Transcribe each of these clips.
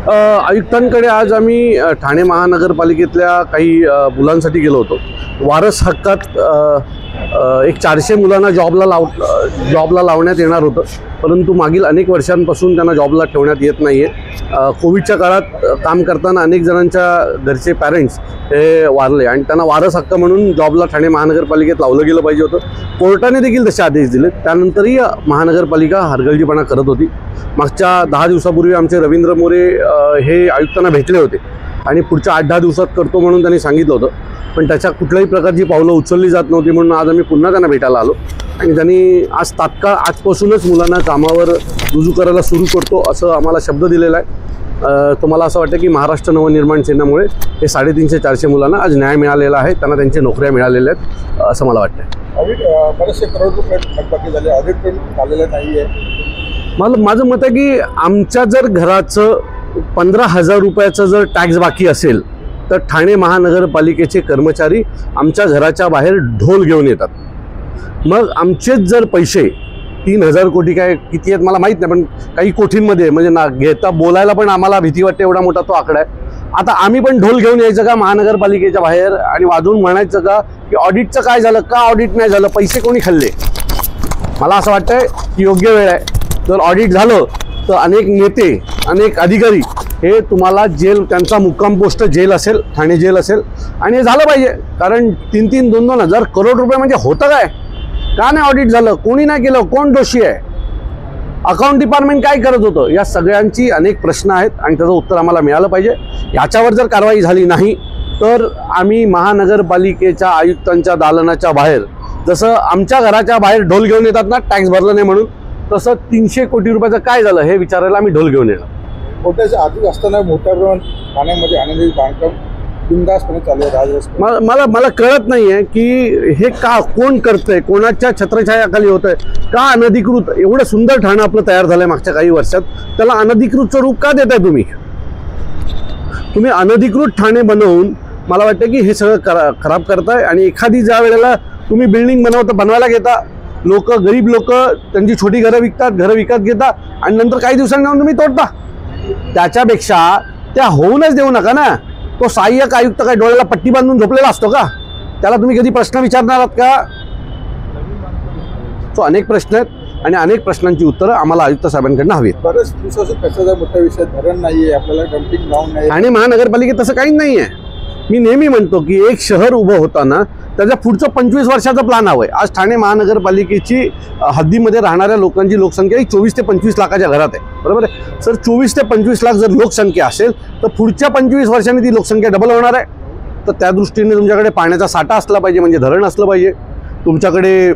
आयुक्तांकडे आज आम्ही ठाणे महानगरपालिकेतल्या काही मुलांसाठी गेलो होतो। वारस हक्कात एक 400 मुलांना जॉबला लावण्यात येणार होतं, परंतु मागील अनेक वर्षांपासून त्यांना जॉबला ठेवण्यात येत नाही आहे। कोविडच्या काळात काम करताना अनेक जणांच्या घरचे पॅरेंट्स हे वारले आणि त्यांना वारस हक्क म्हणून जॉबला ठाणे महानगरपालिकेत लावलं गेलं पाहिजे होतं। कोर्टाने देखील तसे आदेश दिले, त्यानंतरही महानगरपालिका हरगर्जीपणा करत होती। मागच्या 10 दिवसापूर्वी आमचे रवींद्र मोरे हे आयुक्तांना भेटले होते आणि पुढच्या 8-10 दिवसात करतो म्हणून त्यांनी सांगितलं होतं, पण त्याच्या कुठल्याही प्रकारची पावलं उचलली जात नव्हती। म्हणून आज आम्ही पुन्हा त्यांना भेटायला आलो आणि त्यांनी आज तात्काळ आजपासूनच मुलांना कामावर रुजू करायला सुरू करतो असं आम्हाला शब्द दिलेला आहे। तुम्हाला असं वाटतं की महाराष्ट्र नवनिर्माण सेनेमुळे हे 350-400 मुलांना आज न्याय मिळालेला आहे, त्यांना त्यांच्या नोकऱ्या मिळालेल्या आहेत असं मला वाटतं। बरेचसे करोड रुपये थकबाकी झाले, ऑडिट पण झालेलं नाही आहे। माझं मत आहे की आमच्या जर घराचं 15,000 रुपयाचं जर टॅक्स बाकी असेल तर ठाणे महानगरपालिकेचे कर्मचारी आमच्या घराच्या बाहेर ढोल घेऊन येतात। मग आमचेच जर पैसे 3,000 कोटी काय किती आहेत मला माहीत नाही, पण काही कोटींमध्ये म्हणजे ना घेता बोलायला पण आम्हाला भीती वाटते, एवढा मोठा तो आकडा आहे। आता आम्ही पण ढोल घेऊन यायचं का महानगरपालिकेच्या बाहेर आणि वाजवून म्हणायचं का की ऑडिटचं काय झालं, का ऑडिट नाही झालं, पैसे कोणी खाल्ले? मला असं वाटतंय की योग्य वेळ आहे। जर ऑडिट झालं तर अनेक नेते अनेक अधिकारी हे तुम्हाला जेल, त्यांचा मुक्काम पोस्ट जेल असेल, ठाणे जेल असेल आणि हे झालं पाहिजे। कारण 3-3, 2-2 हजार करोड रुपये म्हणजे होतं काय? का नाही ऑडिट झालं? कोणी नाही केलं? कोण दोषी आहे? अकाउंट डिपार्टमेंट काय करत होतं? या सगळ्यांची अनेक प्रश्न आहेत आणि त्याचं उत्तर आम्हाला मिळालं पाहिजे। याच्यावर जर कारवाई झाली नाही तर आम्ही महानगरपालिकेच्या आयुक्तांच्या दालनाच्या बाहेर, जसं आमच्या घराच्या बाहेर ढोल घेऊन येतात ना टॅक्स भरलं नाही म्हणून, तसं 300 कोटी रुपयाचं काय झालं हे विचारायला आम्ही ढोल घेऊन येणार। मोठ्याच्या आधी असताना मोठ्या प्रमाणात ठाण्यामध्ये आनंदी बांधकाम बिनधास्तपणे चालू आहे। मला कळत नाही आहे की हे का, कोण करतंय, कोणाच्या छत्रछायाखाली होतंय, का अनधिकृत एवढं सुंदर ठाणं आपलं तयार झालंय मागच्या काही वर्षात, त्याला अनधिकृतचं रूप का देताय तुम्ही? अनधिकृत ठाणे बनवून मला वाटतं की हे सगळं खराब करताय। आणि एखादी ज्या वेळेला तुम्ही बिल्डिंग बनवायला घेता, गरीब लोक त्यांची छोटी घरं विकत घेता आणि नंतर काही दिवसांनी जाऊन तुम्ही तोडता। त्याच्यापेक्षा त्या होऊनच देऊ नका ना। तो सहाय्यक आयुक्त काय डोळ्याला पट्टी बांधून झोपलेला असतो का? त्याला तुम्ही कधी प्रश्न विचारणार आहात का? तो अनेक प्रश्न आहेत आणि अनेक प्रश्नांची उत्तरं आम्हाला आयुक्त साहेबांकडून हवी आहेत। बरेच दिवसापासून कशाचा मोठा विषय धरण नाहीये, आपल्याला डम्पिंग ग्राउंड नाही। ठाणे महानगरपालिकेत तसं काही नाही आहे। मी नेहमी म्हणतो की एक शहर उभं होताना त्याच्या पुढचं 25 वर्षाचं प्लॅन हवं आहे। आज ठाणे महानगरपालिकेची हद्दीमध्ये राहणाऱ्या लोकांची लोकसंख्या ही 24 ते 25 लाखाच्या घरात आहे, बरोबर आहे सर? 24 ते 25 लाख जर लोकसंख्या असेल तर पुढच्या 25 वर्षांनी ती लोकसंख्या डबल होणार आहे। तर त्या दृष्टीने तुमच्याकडे पाण्याचा साठा असला पाहिजे, म्हणजे धरण असलं पाहिजे, तुमच्याकडे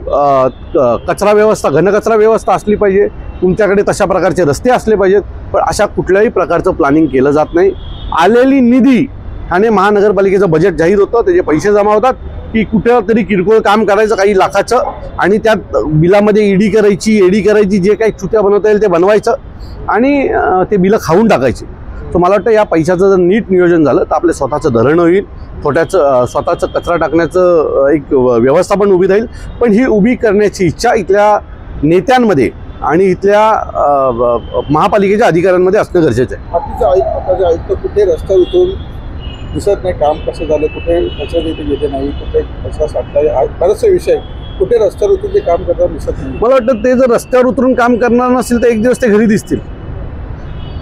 कचरा व्यवस्था, घनकचरा व्यवस्था असली पाहिजे, तुमच्याकडे तशा प्रकारचे रस्ते असले पाहिजेत। पण अशा कुठल्याही प्रकारचं प्लॅनिंग केलं जात नाही। आलेली निधी, ठाणे महानगरपालिकेचं बजेट जाहीर होतं, त्याचे पैसे जमा होतात की कुठं तरी किरकोळ काम करायचं काही लाखाचं आणि त्यात बिलामध्ये ईडी करायची, जे काही चुत्या बनवता येईल ते बनवायचं आणि ते बिलं खाऊन टाकायचे। तर मला वाटतं या पैशाचं जर नीट नियोजन झालं तर आपलं स्वतःचं धरण होईल, स्वतःचं कचरा टाकण्याचं एक व्यवस्था पण उभी राहील। पण ही उभी करण्याची इच्छा इथल्या नेत्यांमध्ये आणि इथल्या महापालिकेच्या अधिकाऱ्यांमध्ये असणं गरजेचं आहे। आता आयुक्त कुठे रस्त्यावर उतरून दिसत नाही, काम कसं झालं, कुठे कचरा तिथे गेले नाही, कुठे कचरा साठलाय, बरेचसे विषय कुठे रस्त्यावर उतरून ते काम करताना दिसत नाही। मला वाटतं ते जर रस्त्यावर उतरून काम करणार नसेल तर एक दिवस ते घरी दिसतील।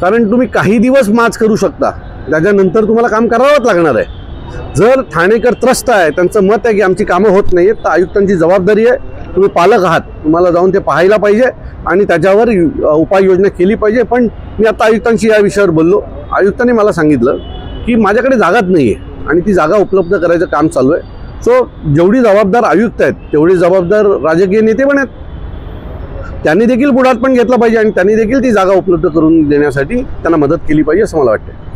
कारण तुम्ही काही दिवस माच करू शकता, त्याच्यानंतर तुम्हाला काम करावंच लागणार आहे। जर ठाणेकर त्रस्त आहे, त्यांचं मत आहे की आमची कामं होत नाहीत, तर आयुक्तांची जबाबदारी आहे, तुम्ही पालक आहात, तुम्हाला जाऊन ते पाहायला पाहिजे आणि त्याच्यावर उपाययोजना केली पाहिजे। पण मी आता आयुक्तांशी या विषयावर बोललो, आयुक्तांनी मला सांगितलं की माझ्याकडे जागाच नाही आहे आणि ती जागा उपलब्ध करायचं काम चालू आहे। सो जेवढी जबाबदार आयुक्त आहेत तेवढी जबाबदार राजकीय नेते पण आहेत, त्यांनी देखील पुढात पण घेतलं पाहिजे आणि त्यांनी देखील ती जागा उपलब्ध करून देण्यासाठी त्यांना मदत केली पाहिजे असं मला वाटतं।